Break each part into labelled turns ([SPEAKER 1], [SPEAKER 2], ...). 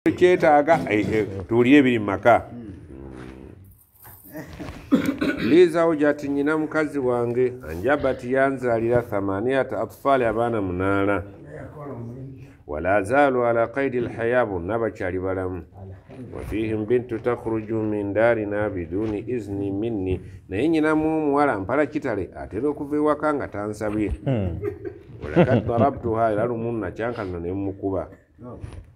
[SPEAKER 1] kyetaaga tuwulire ebiri mu maka. Lizawjati nnyina mukazi wange anjabati yanzaalira 8 atfaali abaana 8 wala zaalu ala qaidi alhaya bonna bakyali balamu wafihim bintu takhruju min daarina biduni izni minni naye nnyinamu omuwala mpala kitale atera okuva ewaka nga tansabye walakad darabtuha era lumu nakyankalina ne mukuba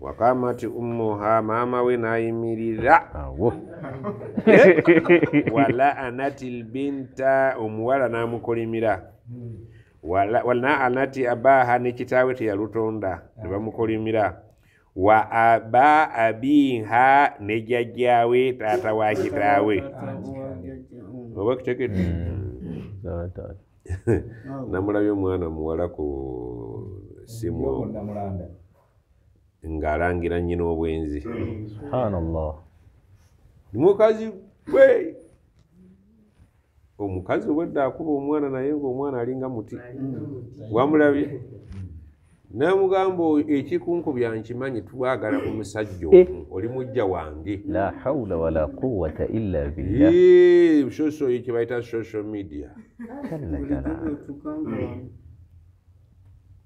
[SPEAKER 1] wakamati ummuha maama we nayimirira wala anatil binta omuwala namukolimira wala anati abaha ne kitaawe teyalutonda ne bamukolimira wa aba abiha ne jjajjaawe taata wa kitaawe oba kitegedde namulabye omwana muwala ku simu ng'alangira nnyina obwenzi.
[SPEAKER 2] Subhanallah.
[SPEAKER 1] Mukazi we omukazi obwedda akuba omwana naye ng'omwana alinga muti wamulabye namugamba ekikunkubya nkimanyi twagala omusajja oli mujja wange
[SPEAKER 2] la hawla wala quwwata illa billah.
[SPEAKER 1] Social kibayita social media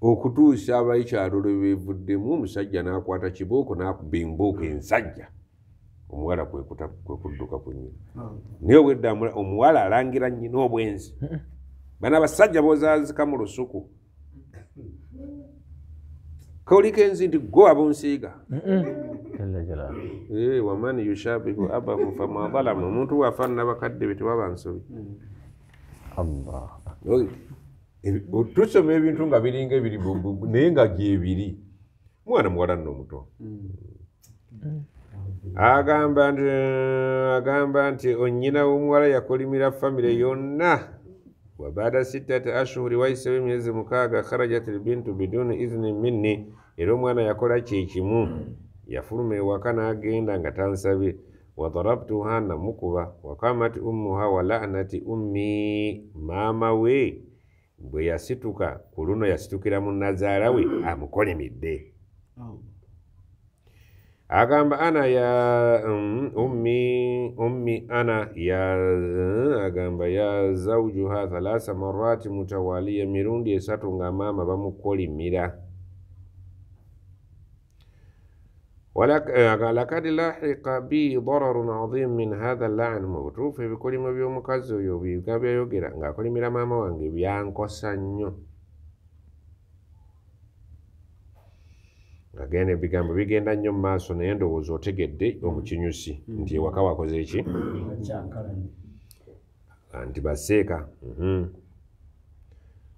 [SPEAKER 1] okutuusa abayikyalo lwe beevuddemu omusajja n'akwata kibooko n'akuba embooka ensajja omuwala kwe kudduka ku nnyina naye obwedda omuwala alangira nnyina obwenzi bana abasajja bozaazika mu lusuku kawuliko enzi nti go abunsiiga waman yushabihu abahu fama dhalamu omuntu wafaanana bakadde be tewaba nsobi. Tusoma ebintu nga biringa ebiri naye nga gyebiri mwana muwala nno omuto agamba nti onnyina w'omuwala yakolimira famire yonna wa baada 6 ashhuri wayisewo emyezi 6 kharajat albintu biduni idhni minni era omwana yakola kyekimu yafuluma ewaka n'agenda nga tansabye wa darabtuha namukuba wakamat ummuha wa la'nati ummi maama we bwe yasituka ku luno yasitukira mu nazaala we amukolimidde agamba ana ya ummi ana ya agamba ya zawjuha 3 marati mutawaliya mirundi 3 nga maama bamukolimira lakad lahiqa bi dararun adhim min hadha al-la'n mubutuufu ebikolimo by'omukazi oyo biga byayogera ng'akolimira maama wange byankosa nnyo agenda ebigambo bigenda nnyo mu maaso naye ndowooza otegedde omukinyusi nti ewaka wakoze eki nti baseeka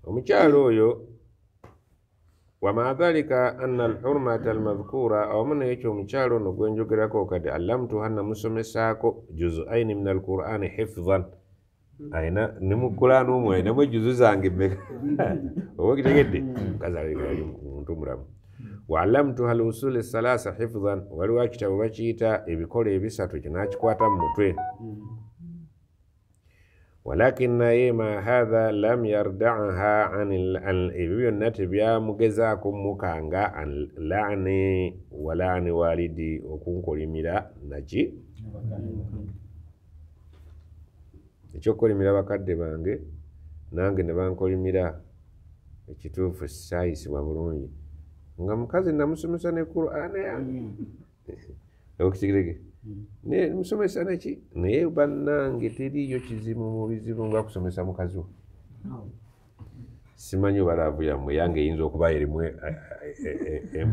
[SPEAKER 1] omukyalo oyo wama dhalika anna alhurmata almadhkura awamu n'ekyo omukyalo ono gwenjogerako kati allamtuha namusomesaako juzuaini min alqur'ani hifdhan ayina ne mu qur'ani omwo ayinamu ejuzu zange mmeka oba kitegedde mukazi ali muntu mulamu wa allamtuha alusuli 3 hifdhan waliwo ekitabo bakiyita ebikolo 3 kinakikwata mu mutwe walakin naye ma hadha lam yarda'aha an ebyo byonna tebyamugezaako mukanga an la'ni wa la'ni walidi okunkolimira naki ekyokukolimira bakadde bange nange ne bankolimira ekituufu saayisibwa bulungi nga mukazi namusomesa ne Qur'ani yange okusigirege ne musomesa neki naye bannange teriyo kizibu mu bizibu nga kusomesa mukazi wo simanyi balaavu yammwe yange eyinza okuba erimu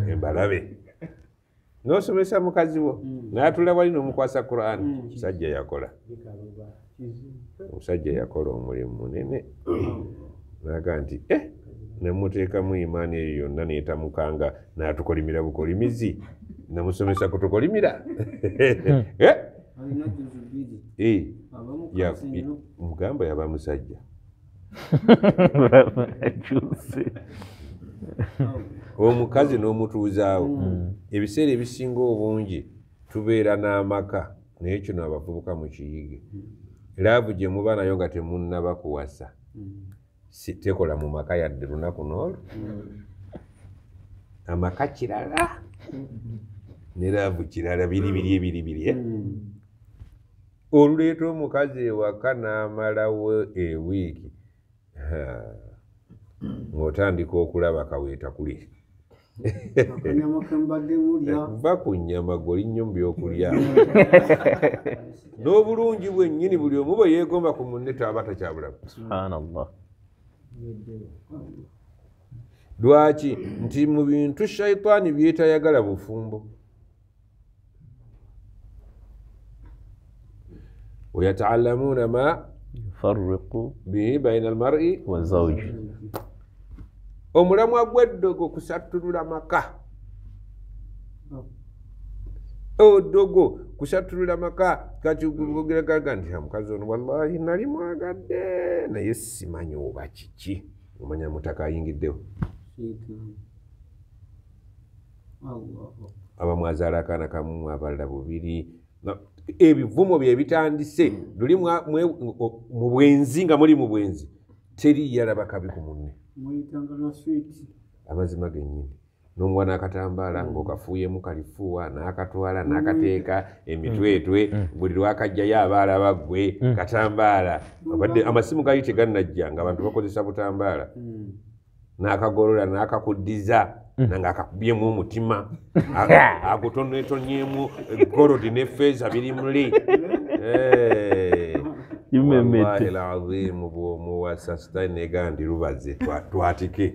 [SPEAKER 1] embalabe n'osomesa mukazi wo n'atula wali n'omukwasa Qur'ani omusajja yakola omulimu munene naga nti nemuteekamu imaani eyo yonna neetamukanga n'atukolimira bukolimizi namusomesa kutukolimira mugamba yaba musajja omukazi n'omutuuzaawo ebiseera ebisinga obungi tubeera n'amaka naye kino abavubuka mukiyige laavu gye muba nayo nga temunnaba kuwasa tekola mu maka yadde lunaku n'olwo amaka kirala neraavu kirala biri oluleeta omukazi ewaka n'amalawo ewiiki ng'otandika okulaba kaweeta kuli va ku nnyama goli nnyo mu byokulya n'obulungi bwennyini buli omu bwe yeegomba ku munne taaba takyabulamu.
[SPEAKER 2] Subhanallah.
[SPEAKER 1] Lwaki? Nti mu bintu shayitaani byetayagala bufumbo. ويتعلمون ما
[SPEAKER 2] يفرق
[SPEAKER 1] به بين المرء
[SPEAKER 2] والزوج.
[SPEAKER 1] omulamwa gw'eddogo kusattulula maka. Oddogo kusattulula maka kati ogeraga nti omukazi ono wallahi nali mwagadde naye simanyi oba kiki. Omanya mutaka ayingiddewo. Abamu azaala akaana kamu abalala bubiri. Ebivumo bye bitandise luli mu bwenzi nga muli mu bwenzi teri yalaba kabi ku munne. Amazima gennyini n'omwana akatambaala ng'okafuuyemu kalifuuwa n'akatwala n'akateeka emitwetwe buli lwakajjayo abaala baggwe katambaala abadde amasimu gali tegannajja nga abantu bakozesa butambaala n'akagolola n'akakuddiza nanga akakubyemu omutima agutonnyemu golodi ne feeza biri muli wallahi alazimu bw'omuwasa sitaani negandi lubaze twatike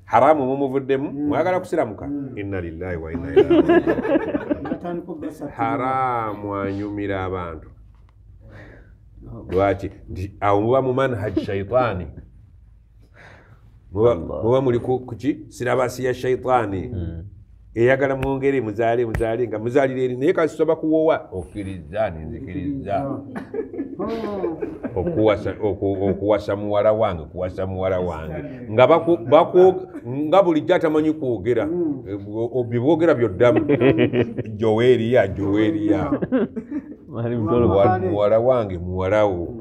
[SPEAKER 1] haramu mumuvuddemu mwagala kusiramuka inna lillahi wa inna ilaihi raji'un. Haramu anyumira abantu. Lwaki? Awo muba mu manhaji shayitaani. Muba muli kuki sirabasi ya shayitaani eyagala mwongere muzaale nga muzaalira eri naye kasaba kuwowa okkiriza nzikiriza okuwasa muwala wange nga bulijjo atamanyi kwogera byeboogera byoddamu joweeriya muwala wange muwalawo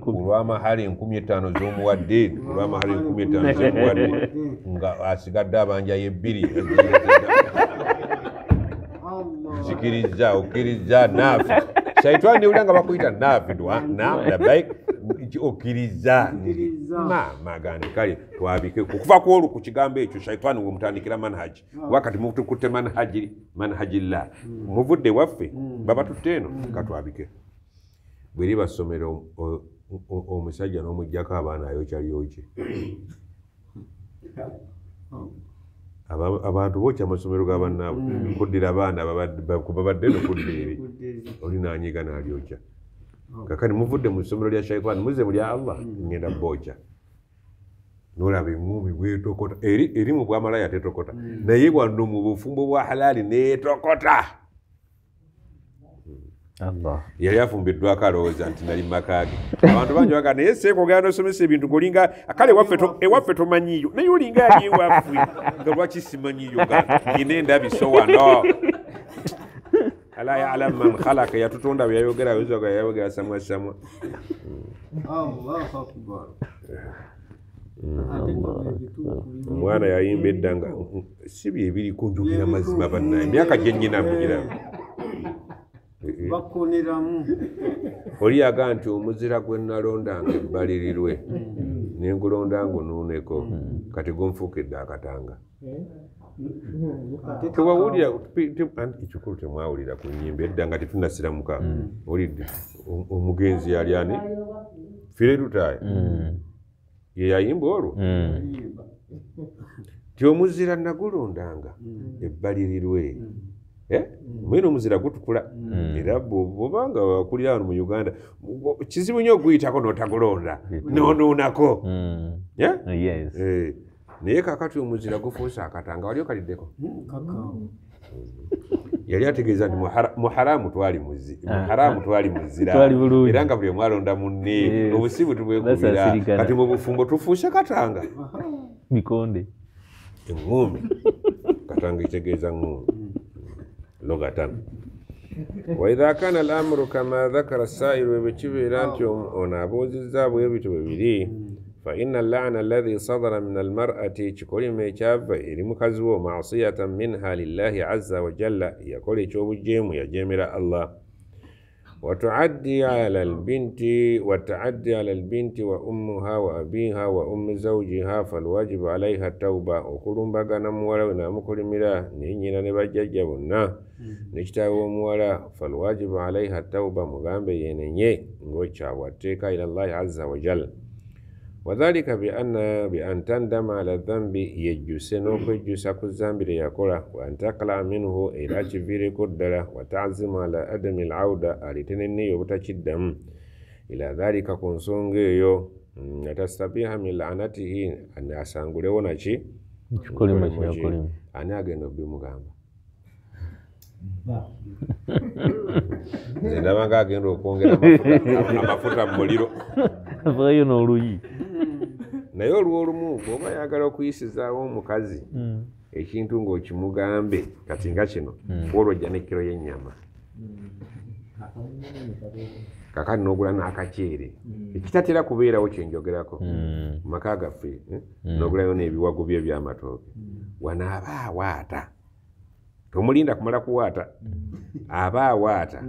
[SPEAKER 1] olw'amahale 5,000 z'omuwadde olw'amahale 5,000 z'omuwadde nga asigadde abanja yebbiri zikiriza okkiriza naafi shayitaani newulira nga bakuyita naafi labaik okkiriza magandi kale twabike okuva kwolwo ku kigambo ekyo shayitaani wemutandikira manhaji wakati mutukutte manhajillah muvudde waffe babatutte eno katwabike bweri basomero omusajja n'omuggyako abaana ayokyalyokye abantu bokya amasomero g'abannaabwe kuddira abaana babadde nokudda eri oli nanyiga n'alyokya kakati muvudde mu ssomero lya shayitaani muze mu lya Allah ngenda bookya n'olaba eŋŋumi bwetokota eri mu bwamalaya tetokota naye wano mu bufumbo bwa halaali neetokota. Yali afumbiddwako alowooza nti nali makaage abantu bangi baga naye seeko ogenda nosomesa ebintu ngolinga kale ewaffe tomanyiyo naye olinga ali ewaffe nga lwaki simanyiyo nga nyina endabiso wano ala ya'lamu man khalaqa yatutonda byayogera yozaga yayogera samwa omwana yayimba eddanga si byebiri kunjukira mazima bannaye emyaka gye nnyina mugira
[SPEAKER 3] bakoneramu
[SPEAKER 1] oli yaga nti omuzira gwe nalondanga ebbalirirwe nengulonda ngunuuneko kati gunfuukidde akatanga. Tewawulira ekikulu temwawulira ku nnyimba edda nga tetunnasiramuka olidde omugenzi yali ani Firerutaaya ye yayimba olwo ti omuzira nagulondanga ebbalirirwe mwene omuzira gutukula era bwobanga wakulira wano mu Uganda kizibu nnyo oguyitako n'otagulonda noonuunako naye kakati omuzira gufuuse akatanga wali okaliddeko yali ategeeza nti muharamu twali muzira era nga buli omwalonda munne obusibu tubwekubira kati mu bufumbo tufuuse katanga
[SPEAKER 2] bikonde
[SPEAKER 1] eŋŋumi katanga kitegeeza ŋŋumi lugatan waidha kana al-amru kama dhakara as-sa'il webikibeera nti ono aboozizza bwe bityo bibiri فإن اللعن الذي صدر من المرأة تقول ميشاف إلمكزو معصية منها لله عز وجل يقول شوب الجيم يا جميل الله وتعدي على البنت وأمها وأبيها وأم زوجها فالواجب عليها التوبة وكل بغنا مولا ونامكل ملا نينينا نبججبنا نجتاو مولا فالواجب عليها التوبة مغامبة ينيني نغوشا واتيكا إلى الله عز وجل وذلك بأن تندم على الذنب يجسنو كجسك الذنب ليقوله وأن تقلع منه إلى جفير كدله وتعزم على أدم العودة ألتنني يبتشدم إلى ذلك كنسونغيو نتستبيح من لعنته أن أسانغولي ونشي أنا أغنو بمغامب Zindabanga agenda okwongera amafuta mu muliro
[SPEAKER 2] avayo n'oluyi
[SPEAKER 1] naye olwo olumu bw'oba yagala okuyisizaawo omukazi ekintu ng'okimugambe kati nga kino olwo ojja n'ekkiro y'ennyama kakati n'ogula n'akaceere ekitatera kubeerawo kyenjogerako mu maka gaffe n'ogulayo n'ebiwago bye by'amatooke wanaaba awaata tomulinda kumala kuwaata aba awaata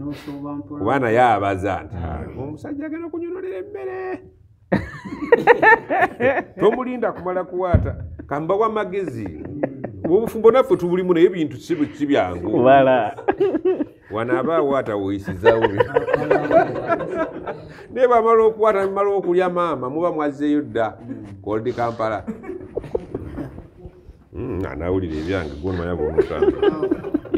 [SPEAKER 1] kuba naye abaza nti omusajja agenda kunyonolera emmere tomulinda kumala kuwaata kambawa amagezi obufumbo naffe tubulimu naye ebintu si byangu wanaaba awaata woyisizaawo naye bamala okuwaata mumala okulya maama muba mwazzeeyo dda koldi Kampala anawulira ebyange gwonomanya bwomutanda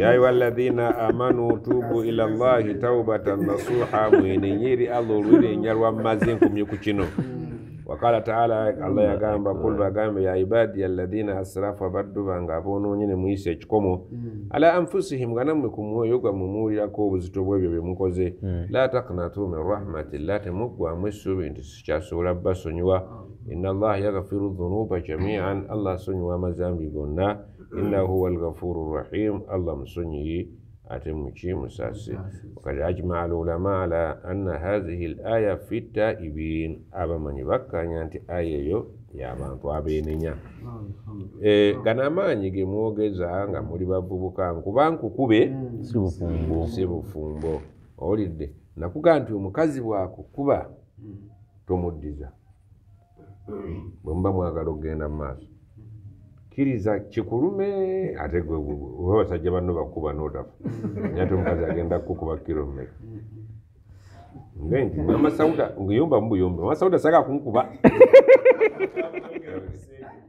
[SPEAKER 1] ya ayuha alladhina amanu tubu ila llahi taubatan nasuha mwenenyeri Allah olw'erinnya lwammaze nkumye ku kino wakala taala Allah yagamba kul bagambe ya ibadi alladhina asrafu abaddu bange aboonoonye ne muyisa ekikomo ala anfusihim nga nammwe ku mwoyo gwammumuwulirako obuzito bw'ebyo bye mukoze la taqnatu min rahmatillah temuggwamu essuubi nti sikyasobola basonyiwa inna allaha yaghfiru dhunuba jamian Allah asonyiwa amazambi gonna innahu huwal ghafuru rahim Allah musonyiyi ate muki musase wakad ajmaa alulama ala anna hadhihi alaya fi taibin abamanyi bakkanya nti aya eyo y'abantu abeenenya gana amaanyi ge mwogeza nga muli bavubuka nkuba nkukube si bufumbo owulidde nakugaa nti omukazi bwakukuba tomuddiza bwe muba mwagala okugenda mu maaso kiriza kikulume ate gwe abasajja banno bakuba n'otafa ate omukazi agenda kukuba kiro mmeka ngenti amasawuda ngiyumba mubuyumba amasawuda saga kunkuba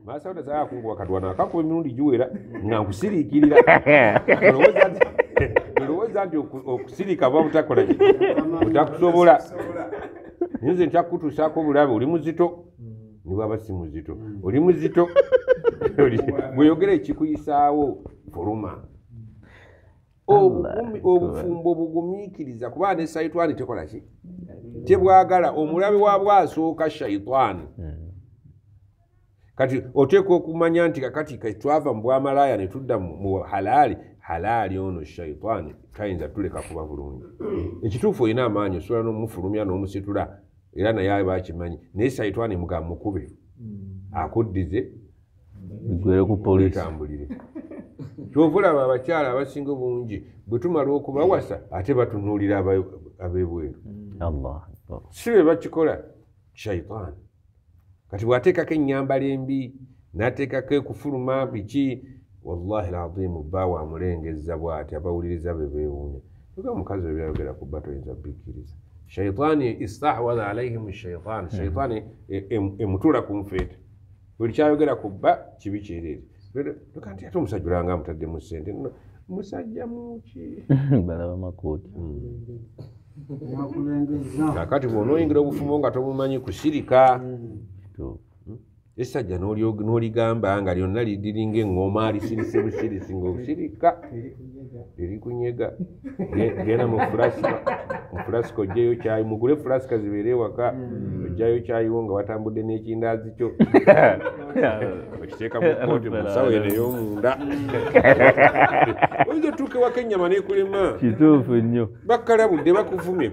[SPEAKER 1] masawuda saga kunkuba katwana akakuba emirundi giwera nga nkusiriikirira olowooza nti okusiriika ba butakola ki butakusobola nze ntakutuusaako obulabe oli muzito nibwaba si muzito oli muzito bweyogera ekikuyisaawo fuluma obufumbo bugumiikiriza kuba ne sayitwani tekola ki tebwagala omulabe wabwe asooka shayitwani kati oteeka okumanya nti kakati twava mu bwamalaaya ne tudda mu halaali ono shayitwani tayinza tuleka kuba bulungi ekituufu olina amaanyi osobola n'omufulumya n'omusitula era naye bakimanyi naye sayitwani mugamba mukube akuddize
[SPEAKER 2] bigwere ku poliisi
[SPEAKER 1] tambulire kyovulaba abakyala abasinga bungi bwe tumala okubawasa ate batunuulira ab'ebweru si bwe bakikola shayitani kati bw'ateekako ennyambala embi n'ateekako ekufuluma biki wallahi alazimu bba wamulengezza bw'ati abawuliriza be beewuunya oga omukazi we byayogera ku bba toyinza bikkiriza shayitani istahwadha alaihim shayitani emutula ku nfeete buli kyayogera ku bba kibi kyereere kanti ate omusajja olanga amutaddemu ssente musajja muki
[SPEAKER 2] balaba makooti
[SPEAKER 1] kakati bw'onooyingira obufumbo nga tobumanyi kusirika essajja n'oligamba nga lyonna lidiringa eŋŋoma lisirise busirisi ng'osirika erikunyega genda mu fulasika ojjayo kyayi mugule fulasika zibeere ewaka ojjayo kyayiwo nga watambudde n'ekindaazi kyo okiteeka mu kooti mu nsawo eno ey'omunda oyinza otuuka ewaka ennyama n'ekulema
[SPEAKER 2] kituufu nnyo
[SPEAKER 1] bakkalabudde bakuvumye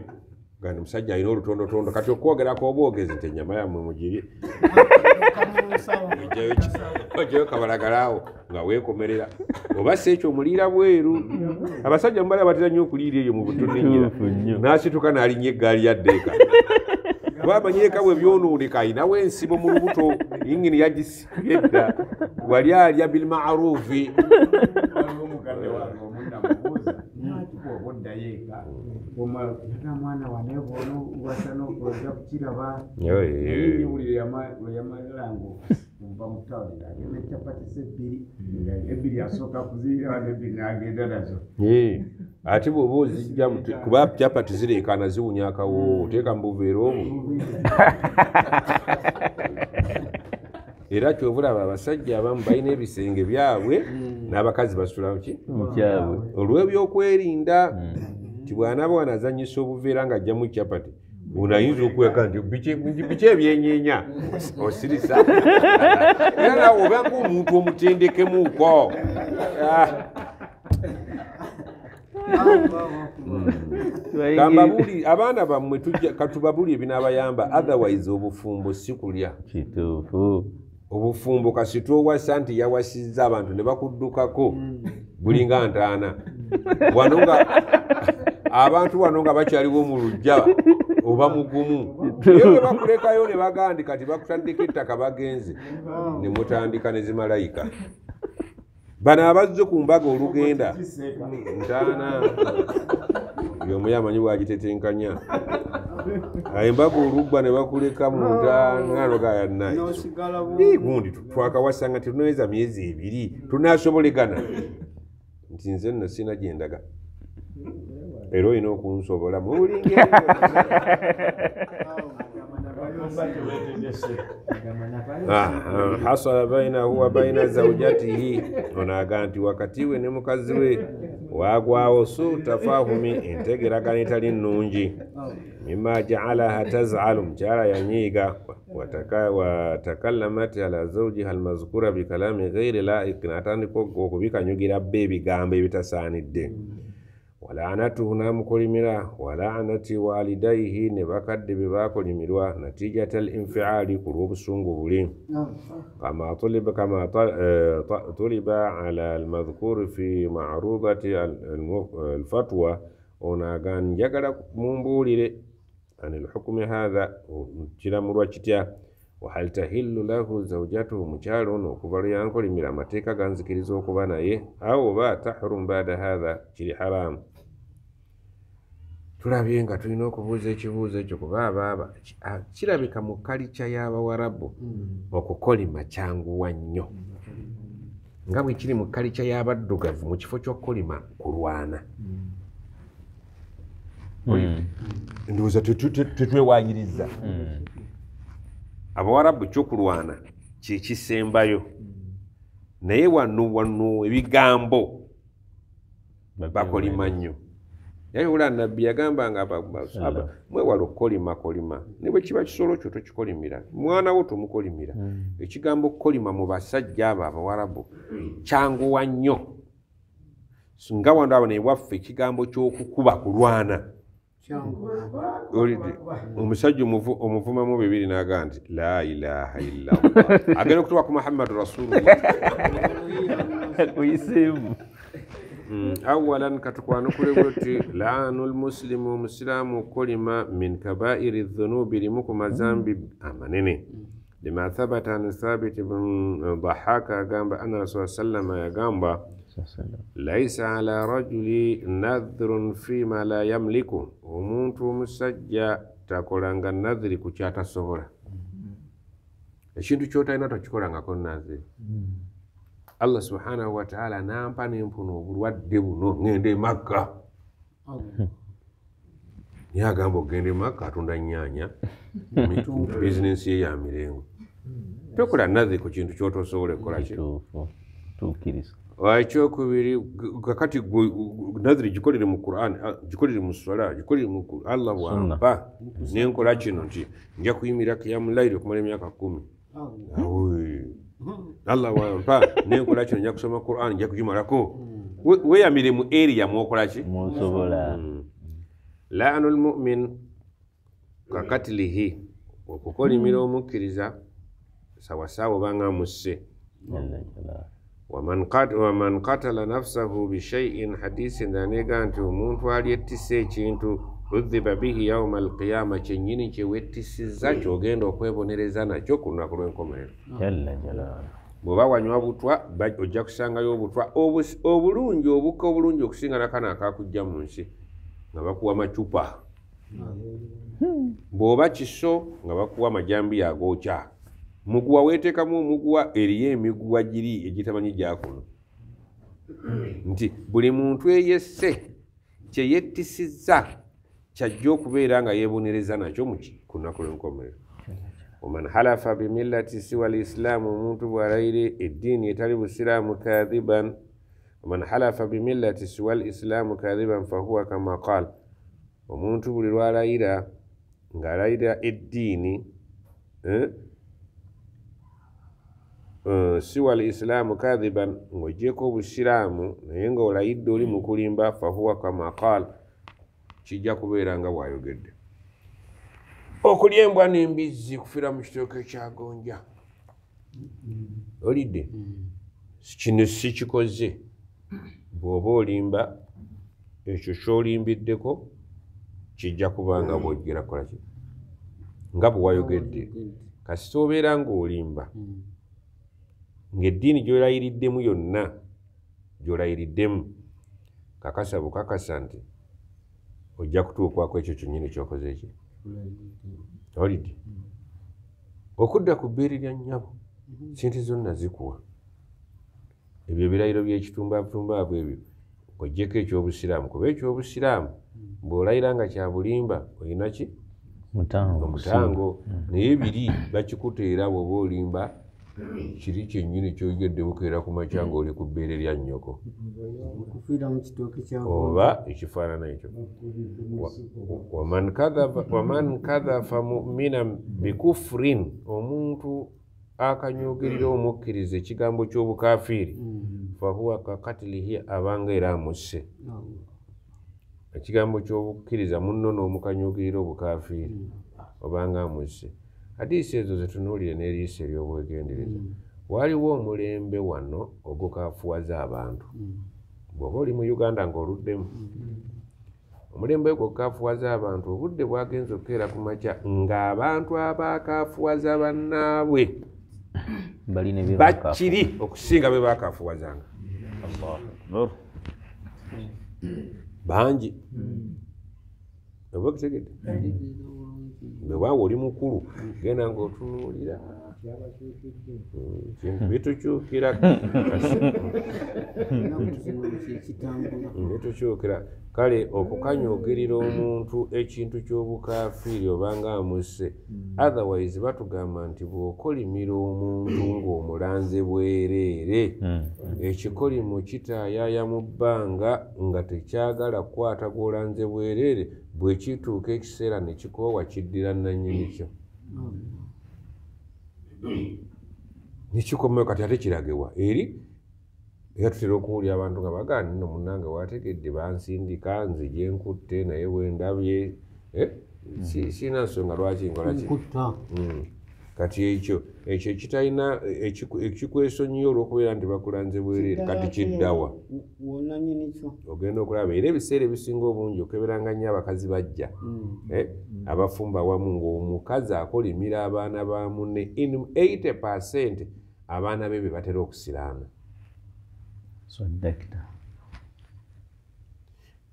[SPEAKER 1] gandi musajja alina olutondotondo kati okwogerako obwogezi nti ennyama yammwe mugirye ojayo kabalagalaawo nga weekomerera oba si ekyo omuliira bweru abasajja mubala batera nnyo okuliira eyo mu butonennyira n'asituka n'alinnya eggaali yaddeeka bwamanyireka bwe byonooneka ayinawo ensibo mu lubuto yingini yagisikira edda wali alya bilmaarufi
[SPEAKER 3] mwana wanevono wasano kuja kukiraba yamalango mva mutawulira agenda chapati sebbiri ebbiri asooka kuziyira ebbiri n'agenda nazo
[SPEAKER 1] ate bw'oba ozijja kuba chapati zireekana ziwunya akawo oteeka mu buveera obwo era kyovulaba abasajja abamu balina ebisenge byabwe n'abakazi basulamu ki olw'ebyokwerinda nti bw'anaaba wanazanyisa obuveera ng'ajjamu chapati unayinza okuweka nti biki ebyenyeenya osirisa era nawe obanga omuntu omutendekemuuko kambabuli abaana bammwe katubabuli ebinaabayamba otherwise obufumbo si kulya obufumbo kasita owasa nti yawasizza abantu ne bakuddukako bulinga ntaana wano nga abantu wano nga bakyaliwo mu lujja oba mugumu naye bwe bakulekayo ne bagandi kati bakutandika ettaka bagenze ne mutandika ne zimalayika bano abazze ku mbaga olugenda ntaana yomu yamanyi bwagitetenkanya embaga olugba ne bakuleka mu ntaana gundi twakawasanga tetunaweza myezi ebiri tunaasobolegana nti nze nno sina gyendaga era olina okunsobola mubulinga hasala bainahu wa baina zaujatihi onaga nti wakati we ne mukazi we wagwawo su tafahumi entegeragana etali nnungi mima jaalaha tazalu mukyala yanyiiga watakallamat ala zawjiha almazkura bikalami ghairi laikin atandika okubikanyugira bbe ebigambo ebitasaanidde walaanatuhu namukolimira walaanati walidaihi ne bakadde be bakolimirwa natijata alinfiali ku lw'obusungu buli kama tuliba ala almadhkuri fi marudati alfatwa onaga njagala mumbuulire an alhukumi hatha kiramulwa kitya wahal tahillu lahu zawjatuhu mukyalo ono okuva lwe yankolimira amateeka ganzikiriza okuba naye awo oba tahrum baada hatha kiri haramu tulabye nga tulina okubuuza ekibuuzo ekyo kuba abaaba kirabika mu kalica y'abawarabu okukolima kyanguwa nnyo nga bwe kiri mu kalica y'abaddugavu mu kifo ky'okukolima kulwana ndowooza tetwewanyiriza abawarabu kyokulwana kyekisembayo naye wano ebigambo bakolima nnyo yayula nabbi yagambanga mwewala okukolima ne bwe kiba kisolo kyo tokikolimira mwana wo tomukolimira ekigambo okukolima mu basajja abo abawarabu kyanguwa nnyo nga wano abo newaffe ekigambo ky'okukuba kulwana omusajja omuvumamu bibiri naga nti la ilaha illallah agenda okutuba ku muhammadu rasulullah
[SPEAKER 2] kuyiseemu
[SPEAKER 1] awalan katukwanukulebweti laanu lmuslimu omusiraamu okukolima min kabairi dhunubi limu ku mazambi amanene lima thabata an thabit bn dhahaka agamba anna rasula sallama yagamba laisa ala rajuli nadhrun fima la yamliku omuntu omusajja takolanga nadhiri ku kyatasobola ekintu kyotalina tokikolangako nadhiri Allah subhanahu wa ta'ala nampa n'empuna obulwadde buno ngende Makka yagamba ogende Makka atunda nnyaanya bizinensi ye ya mirengo tokola nadhiri ku kintu kyotosobola kukola kino
[SPEAKER 2] tukkiriza
[SPEAKER 1] ekyokubiri kakati nadhiri gikolere mu Qur'an gikolere mu swala gikolere mu Allah bwampa nenkola kino nti nja kuyimira kiyamu layiri okumala emyaka 10 Allah wampa nenkola kino nja kusoma Qur'an nja kugimalako weyamire mu area mwokola ki
[SPEAKER 2] musobola
[SPEAKER 1] la'anul mu'min kakatilihi okukolimira omukkiriza sawasawa obanga musse. waman qatala nafsahu bishaiin hadisi ndanega nti omuntu alyettisa ekintu udhiba bihi yauma alqiyama kyennyini kyewettisizza kyogenda okwebonereza nakyo ku lunaku lw'enkomerero. bw'oba wanywa butwa ojja kusangayo obutwa obulungi obukka obulungi okusinga nakano akakujja mu nsi nga bakuwa macupa. bw'oba kiso nga bakuwa majambiya agookya. muguwa weteekamu omuguwa eriyo emiguwa giri egitamanyi gyakuno. nti buli muntu eyesse kyeyettisizza kyajja okubeera nga yeebonereza nakyo ku lunaku lw'enkomerero. waman halafa bimillati siwa lislaamu omuntu bw'alayire eddiini etali busiraamu kadhiban waman halafa bimillati siwa lislaamu kadhiban fahuwa kama qaal omuntu buli lwalayira ng'alayira eddiini siwa lislaamu kadhiban ng'ogyeko obusiraamu naye ng'olayidde oli mu kulimba fahuwa kama qaal kijja kubeera nga bw'ayogedde. okulya embwa n'embizzi kufiira mu kitooke kya gonja. olidde kino si kikoze. bw'oba olimba ekyo ky'olimbiddeko kijja kuba nga bw'ojjera kola ki nga bwe wayogedde. kasita obeera ng'olimba ng'eddiini gy'olayiriddemu yonna gy'olayiriddemu kakasa bukakasa nti ojja kutuukwako ekyo kyennyini kyokoze ki. olidde okudda ku bbeeri lya nnyabo sente zonna zikuwa ebyo ebirayiro by'ekitumbabutumbaavu ebyo oggyeko ekyobusiraamu kuba ekyobusiraamu bw'olayira nga kya bulimba olina ki omutango naye biri bakikuteera bw'oba olimba kiri kyennyini kyoyogedde bukeera ku makya ng'oli ku bbeere lya nnyoko oba ekifaanana ekyo. waman kadhafa mu'minan bikufurin omuntu akanyoogerera omukkiriza ekigambo ky'obukafiiri fahuwa kakatilihi abanga era amusse. ekigambo ky'obukkiriza munno n'omukanyoogerera obukafiiri obanga amusse. hadisi ezo zetunuulire n'eriiso ery'obwegendereza. waliwo omulembe wano ogukafuwaza abantu. bw'oba oli mu Uganda ng'oluddemu omulembe gwo gukafuwaza abantu obudde bwagenze okukeera ku makya ng'abantu abakafuwaza bannaabwe bakiri okusinga be bakafuwazanga. bangi oba kitegedde bwewaawo oli mukulu genda ng'otunuulira bitukyukira bitukyukira kale okukanyoogerera omuntu ekintu ky'obukafiiri obanga amusse. otherwise batugamba nti bw'okolimira omuntu ng'omulanze bwereere ekikolimo kitaayaaya mu bbanga nga tekyagala kukwata gw'olanze bwereere bwe kituuka ekiseera ne kikoowa kiddira nannyini kyo nekikomayo kati ate kiragewa eri era tutera okuwulira abantu nga bagamba nno munnange wategedde bansindika nze gye nkutte naye bwendabye siina nsonga lwaki nkola ki. kati ekyo ekitalina ekikwesonyiyo olw'okubeera nti bakulanze bwereere kati kiddawa ogenda okulaba. era ebiseera ebisinga obungi okeberanga nnyo abakazi bajja abafumba awamu ng'omukazi akolimira abaana ba munne in 80% abaana be be batera okusiraana.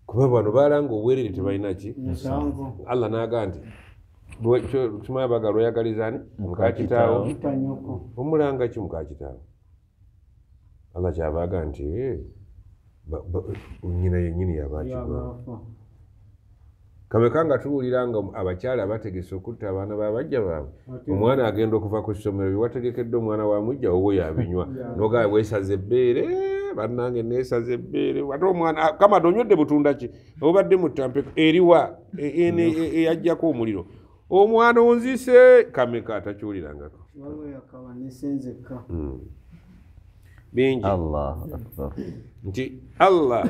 [SPEAKER 1] kuba bano balanga obwereere tebalina ki. Allah n'agamba nti kimanya bagala oyagalizani mukakitaawo omulanga ki mukakitaawo. Allah kyabaga nti nyina yennyini yabakigwa. kameka nga tuwulira nga abakyala bategese okutta abaana babajja baabwe omwana agenda okuva ku ssomero byewategekedde omwana wamujja owo yabinywa nogaa weesaze ebbeere bannange neesaze ebbeere ate omwana kamada onywedde butunda ki obadde mu ttampeko eriwa eyajjako omuliro omwana onzise kameka atakiwulirangako bingi nti Allah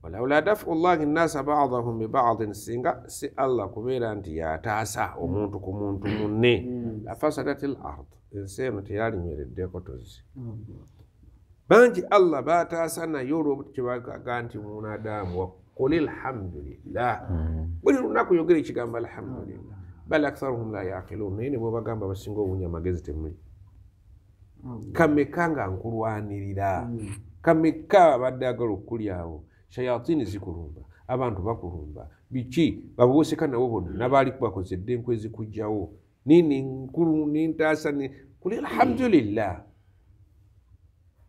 [SPEAKER 1] walaula dafu llahi nnasa badahum bibadin singa si allah kubeera nti yataasa omuntu ku muntu munne lafasadat l ard ensi eno teyalinyereddeko tozzi bangi allah bataasa naye olwokyebaga nti munadamu waqul alhamdulillah buli lunaku yogera ekigambo alhamdulillah bal aktharuhum la yaqilun naye ne bwebagamba basinga obunya amagezi temuli kameka nga nkulwanirira kameka abadde agala okukulyawo shayatini zikulumba abantu bakulumba biki babuusika nabo bonna nabaali bakozedde enkwe zikujjawo nini nkulu nintaasa kuli alhamdulillah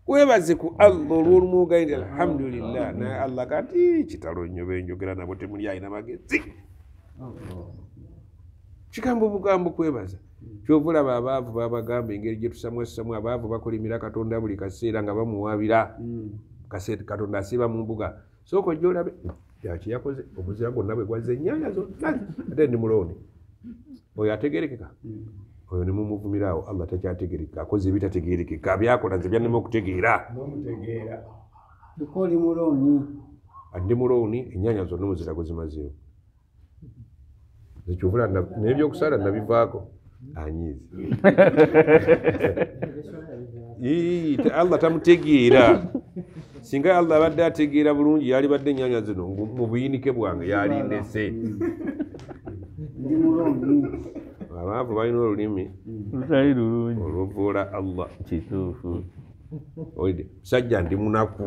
[SPEAKER 1] webaze ku allah olw'olumugaindi alhamdulillah naye allah kati kitalo nnyo benjogera nabo temuli alina magezi kigambo bugambo kwebaza kyovulaba abaavu babagamba engeri gye tusamwasamu abaavu bakolimira katonda buli kaseera nga bamuwaabira katonda asiiba mu mbuga sooka ojja olabe yaki yakoze omuzira gwonna bwe gwazza ennyanja zonna ate ndi mulooni oyo ategerekeka oyo ne mumuvumiraawo allah takyategerekeka akoze ebitategerekeka byakola nze byannema okutegeera ndi mulooni ennyanja zonna omuzira gwe zimazeewo ekyovula naye byokusaala nabivaako anyizi allah tamutegeera singa allah abadde ategeera bulungi yali badde ennyanja zino mu buyinike bwange yalindese abaavu balina olulimi
[SPEAKER 2] lutali lulungi
[SPEAKER 1] oluvoola allah
[SPEAKER 2] kituufu
[SPEAKER 1] musajja ndi munaku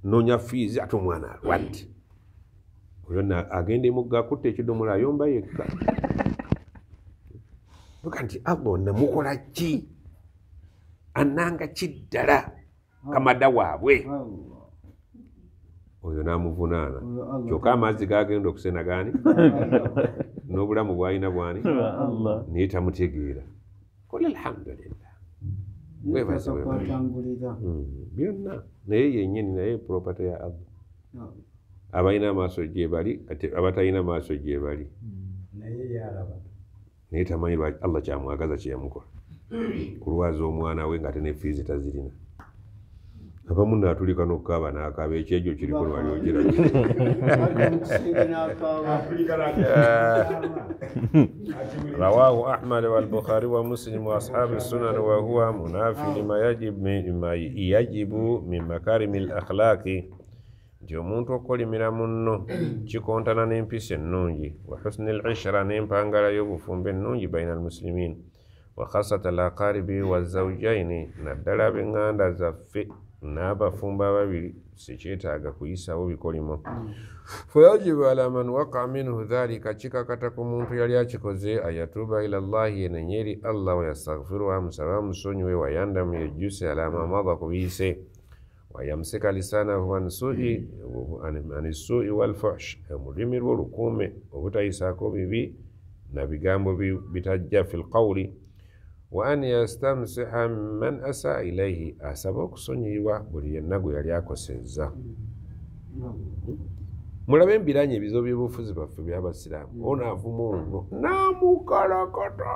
[SPEAKER 1] nonya fiizi ate omwana alwadde oyo agenda emugga akutta ekidomola ayomba yekka buga nti allah namukola ki ananga kiddala kamada waabwe oyo namuvunaana kyokka amazzi gagenda okusena gaani n'obulamu bwalina bwani naye tamutegeera kola alhamdulillah webaze byonna naye yennyini naye propata ya allah abalina amaaso gyebali abatalina maaso gyebali naye tamanyi lwaki allah kyamwagaza kyeyamukola kulwaza omwana we nga ate ne fiizi tazirina abamu naatulika n'okukaaba n'akaaba ekyejo kiriko lwali ogira rawahu ahmad walbukhari wa muslim wa ashabi sunan wa huwa munafi lima yajibu min makarimi l akhlaqi nti omuntu okukolimira munno kikontana n'empisa ennungi wa husni l ishra n'empangala y'obufumbo ennungi baina almuslimin wa khasata al aqaribi wazawjaini naddala ab'eŋŋanda zaffe n'abafumbo ababiri sikyetaaga kuyisawo bikolimo fayajibu ala man waqa minhu dhalika kikakata ku muntu yali akikoze ayatuuba ila llahi yenenye eri allah wayastaghfiru amusaba amusonyiwe wayandamu yejjuse ala ma mada ku biyise wayamsika lisanahu an suui walfuhsh olulimi lwe olukuume obutayisaako bibi na bigambo bitajja fi lqawli wa an yastamsiha man asa ilaihi asaba okusonyiyibwa buli yenna gwe yali akosezza mulabe embiranye ebizo by'obufuzi baffe by'abasiraamu onaavuma ono namukalakata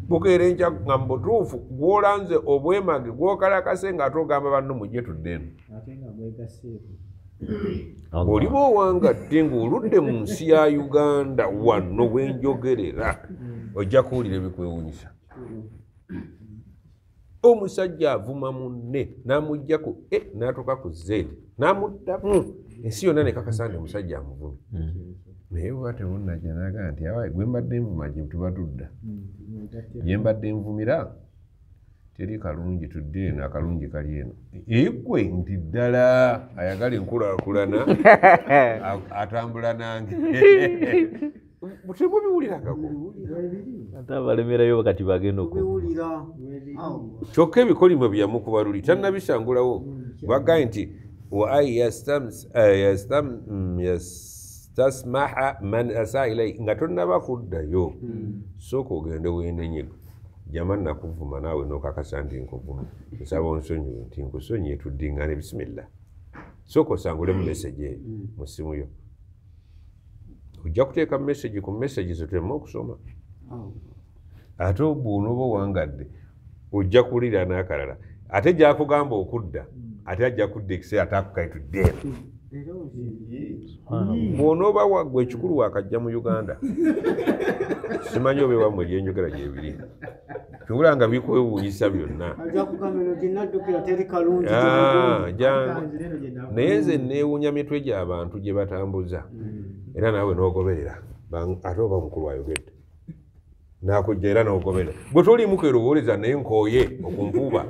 [SPEAKER 1] bukeera enkya nga mubutuufu gwolanze obwemage gwokalakase ng'ate ogamba banno mujje tudde eno bw'oliba owangadde ng'oludde mu nsi ya uganda wano bwenjogerera ojja kuwulira ebikwewunyisa omusajja avuma munne n'amugjaku n'atuuka ku zeedi n'amuddamu ensi yonna nekakasa nti omusajja amuvumi naye bwa tewunnajja nagaa nti awaye gwe mbadde nvuma gye tuba tudda gye mbadde nvumira teri kalungi tudde eno akalungi kali eno egwe nti ddala ayagala enkulaakulana atambula nange temubiwuliragako
[SPEAKER 2] ate abalemerayo kati bagenda okubiwulira
[SPEAKER 1] kyokka ebikolimo byamukuba luli tannabisangulawo bagaye nti wa yastasmaha man asa ilai nga tonnaba kuddayo sooka ogende wendenyego jama nakuvuma naawe nokakasa nti nkuvuma nsaba onsonyiwe nti nkusonyiye tuddiŋŋane bisimillah sooka osangule mu meseji eyo mu ssimu yo ojja kuteeka meseji ku meseji zetulema okusoma ate bw'onooba owangadde ojja kulira n'akalala ate gyakugamba okudda ate ajja kudda ekiseera atakukaitudde bw'onooba waggwe ekikulu wakajja mu Uganda simanyi oba ewammwe gyenjogera gyebiri tubula nga bikwewuunyisa byonna naye nze neewuunya mitwe gy'abantu gye batambuza era naawe n'ogoberera ate oba mukulu ayogedde nakujja era n'ogoberera bwe toliimu kwerowooleza naye nkooye okunkuuba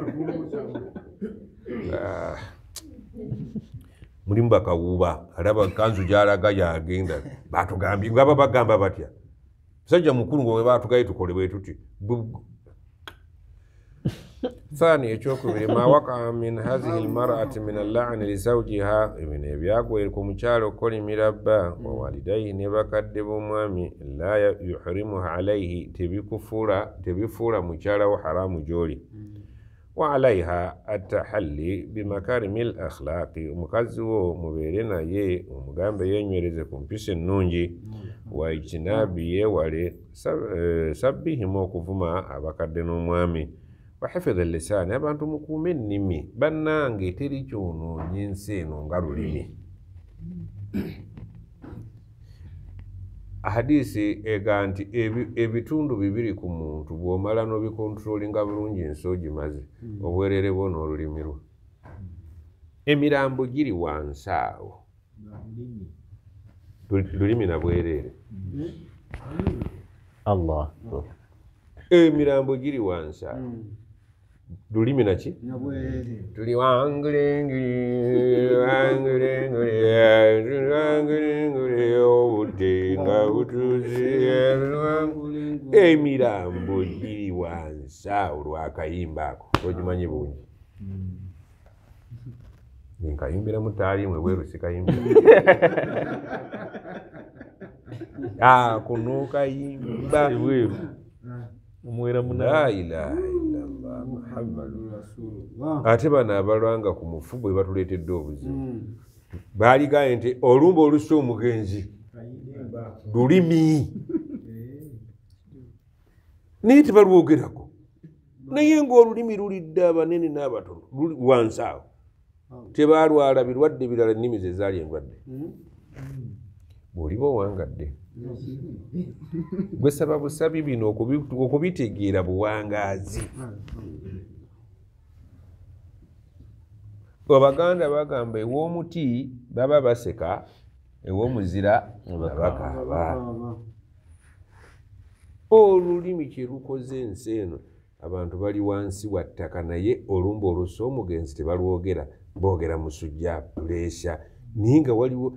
[SPEAKER 1] mulimu bakawuuba alaba kanzu gy'alaga yagenda batugambye ngaba bagamba batya musajja mukulu nga we batugaye tukole bwe tuti ثاني ekyokubiri ma waqa min hadhihi almar'ati min al-la'n li zawjiha ibn ebyagwe ku mukyalo okukolimira bba wa walidayhi ne bakadde b'omwami la yuhrimuha alayhi tebifuula mukyala wa haramu gy'oli wa alayha atahalli bimakarimi al-akhlaqi omukazi wo mubeere naye omugambe yenywereze ku mpisa ennungi wa ijtinabi yeewale sabbihim okuvuma abakadde n'omwami wahifidha lisaani abantu mukuume ennimi bannange teri kyonoonye ensi eno nga lulimi hadisi ega nti ebitundu bibiri ku muntu bw'omala n'obikontrolinga bulungi ensi ogimaze obwerere bwo n'olulimi lwo emirambo giri wansi awo lulimi na bwerere
[SPEAKER 2] Allah
[SPEAKER 1] emirambo giri wansi awo lulimi naki tuli wangulenguli obudde nga butuuze emirambo giri wansi awo lwakayimba ako ogimanyi bungi nkayimbira mutaalimu ebweru sikayimbira ako nokayimba ebweru omwera la ilaha illallah muhammadu rasulullah ate bano abalwanga ku mufu bwe batuleetedde obuzibu baaligaye nti olumba olusa omugenzi lulimi naye tebalwogerako naye ng'olulimi lulidde abanene n'abatono wansi awo tebalwala birwadde birala ennimi ze zaali endwadde bw'oliba owangadde gwe saba busabi bino okubitegeera buwangaazi Abaganda bagamba ew'omuti baba baseka ew'omuzira bakaaba olulimi kye lukoze ensi eno abantu bali wansi wa ttaka naye olumba olusa omugenzi tebalwogera boogera musujja puleesha naye nga waliwo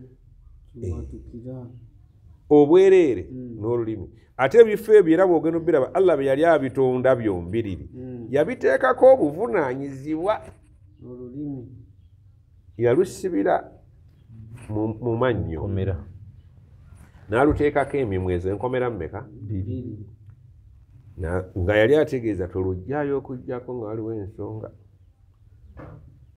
[SPEAKER 1] obwereere n'olulimi ate ebifo ebyo era bwogenda obiraba Allah bye yali abitonda byombiriri yabiteekako obuvunaanyizibwa olulimi yalusibira mu mannyo n'aluteekako emimwezo enkomera mmeka nga yali ategeeza tolujjayo okujjako nga waliwo ensonga